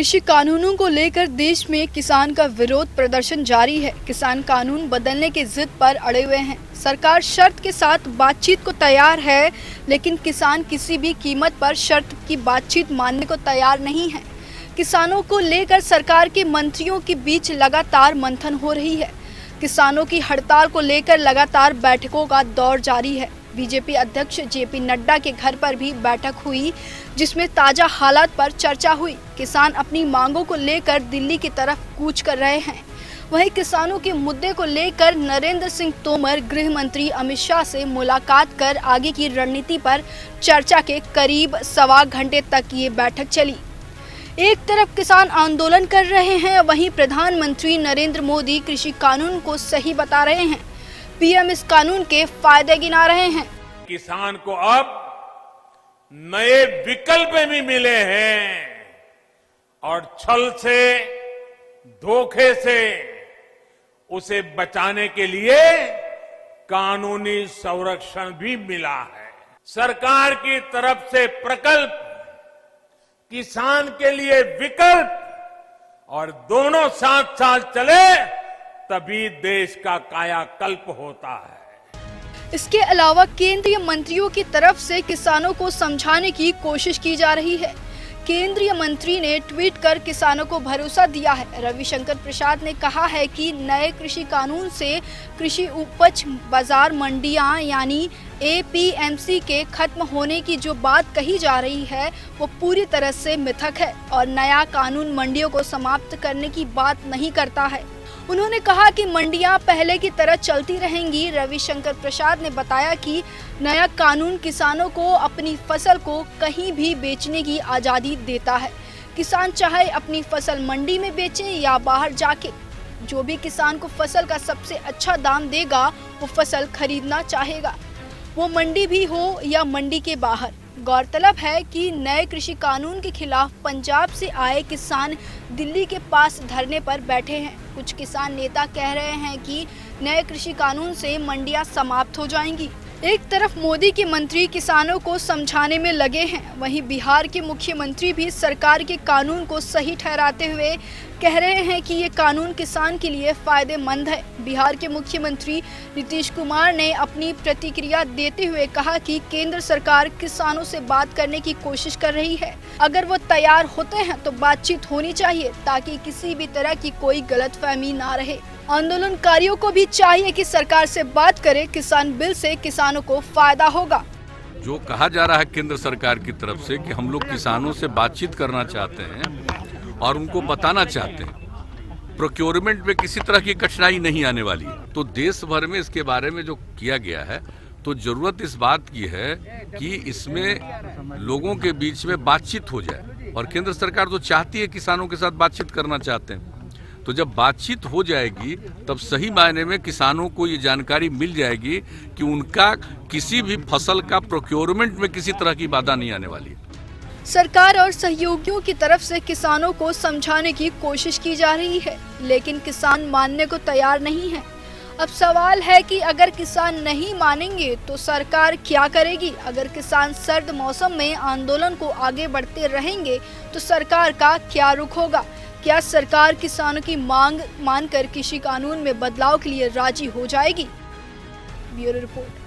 कृषि कानूनों को लेकर देश में किसान का विरोध प्रदर्शन जारी है। किसान कानून बदलने की जिद पर अड़े हुए हैं। सरकार शर्त के साथ बातचीत को तैयार है, लेकिन किसान किसी भी कीमत पर शर्त की बातचीत मानने को तैयार नहीं है। किसानों को लेकर सरकार के मंत्रियों के बीच लगातार मंथन हो रही है। किसानों की हड़ताल को लेकर लगातार बैठकों का दौर जारी है। बीजेपी अध्यक्ष जेपी नड्डा के घर पर भी बैठक हुई, जिसमें ताजा हालात पर चर्चा हुई। किसान अपनी मांगों को लेकर दिल्ली की तरफ कूच कर रहे हैं। वहीं किसानों के मुद्दे को लेकर नरेंद्र सिंह तोमर गृह मंत्री अमित शाह से मुलाकात कर आगे की रणनीति पर चर्चा के करीब सवा घंटे तक ये बैठक चली। एक तरफ किसान आंदोलन कर रहे हैं, वहीं प्रधानमंत्री नरेंद्र मोदी कृषि कानून को सही बता रहे हैं। पीएम इस कानून के फायदे गिना रहे हैं। किसान को अब नए विकल्प भी मिले हैं और छल से, धोखे से उसे बचाने के लिए कानूनी संरक्षण भी मिला है। सरकार की तरफ से प्रकल्प, किसान के लिए विकल्प और दोनों साथ साथ चले तभी देश का कायाकल्प होता है। इसके अलावा केंद्रीय मंत्रियों की तरफ से किसानों को समझाने की कोशिश की जा रही है। केंद्रीय मंत्री ने ट्वीट कर किसानों को भरोसा दिया है। रविशंकर प्रसाद ने कहा है कि नए कृषि कानून से कृषि उपज बाजार मंडियां यानी एपीएमसी के खत्म होने की जो बात कही जा रही है वो पूरी तरह से मिथक है और नया कानून मंडियों को समाप्त करने की बात नहीं करता है। उन्होंने कहा कि मंडियां पहले की तरह चलती रहेंगी। रविशंकर प्रसाद ने बताया कि नया कानून किसानों को अपनी फसल को कहीं भी बेचने की आज़ादी देता है। किसान चाहे अपनी फसल मंडी में बेचे या बाहर जाके, जो भी किसान को फसल का सबसे अच्छा दाम देगा वो फसल खरीदना चाहेगा, वो मंडी भी हो या मंडी के बाहर। गौरतलब है कि नए कृषि कानून के खिलाफ पंजाब से आए किसान दिल्ली के पास धरने पर बैठे हैं। कुछ किसान नेता कह रहे हैं कि नए कृषि कानून से मंडियां समाप्त हो जाएंगी। एक तरफ मोदी के मंत्री किसानों को समझाने में लगे हैं, वहीं बिहार के मुख्यमंत्री भी सरकार के कानून को सही ठहराते हुए कह रहे हैं कि ये कानून किसान के लिए फायदेमंद है। बिहार के मुख्यमंत्री नीतीश कुमार ने अपनी प्रतिक्रिया देते हुए कहा कि केंद्र सरकार किसानों से बात करने की कोशिश कर रही है। अगर वो तैयार होते हैं तो बातचीत होनी चाहिए ताकि किसी भी तरह की कोई गलतफहमी ना रहे। आंदोलनकारियों को भी चाहिए कि सरकार से बात करें। किसान बिल से किसानों को फायदा होगा। जो कहा जा रहा है केंद्र सरकार की तरफ से कि हम लोग किसानों से बातचीत करना चाहते हैं और उनको बताना चाहते हैं प्रोक्योरमेंट में किसी तरह की कठिनाई नहीं आने वाली है, तो देश भर में इसके बारे में जो किया गया है तो जरूरत इस बात की है कि इसमें लोगों के बीच में बातचीत हो जाए और केंद्र सरकार तो चाहती है, किसानों के साथ बातचीत करना चाहते हैं। तो जब बातचीत हो जाएगी तब सही मायने में किसानों को ये जानकारी मिल जाएगी कि उनका किसी भी फसल का प्रोक्योरमेंट में किसी तरह की बाधा नहीं आने वाली है। सरकार और सहयोगियों की तरफ से किसानों को समझाने की कोशिश की जा रही है, लेकिन किसान मानने को तैयार नहीं है। अब सवाल है कि अगर किसान नहीं मानेंगे तो सरकार क्या करेगी। अगर किसान सर्द मौसम में आंदोलन को आगे बढ़ते रहेंगे तो सरकार का क्या रुख होगा। क्या सरकार किसानों की मांग मानकर कृषि कानून में बदलाव के लिए राजी हो जाएगी। Bureau report.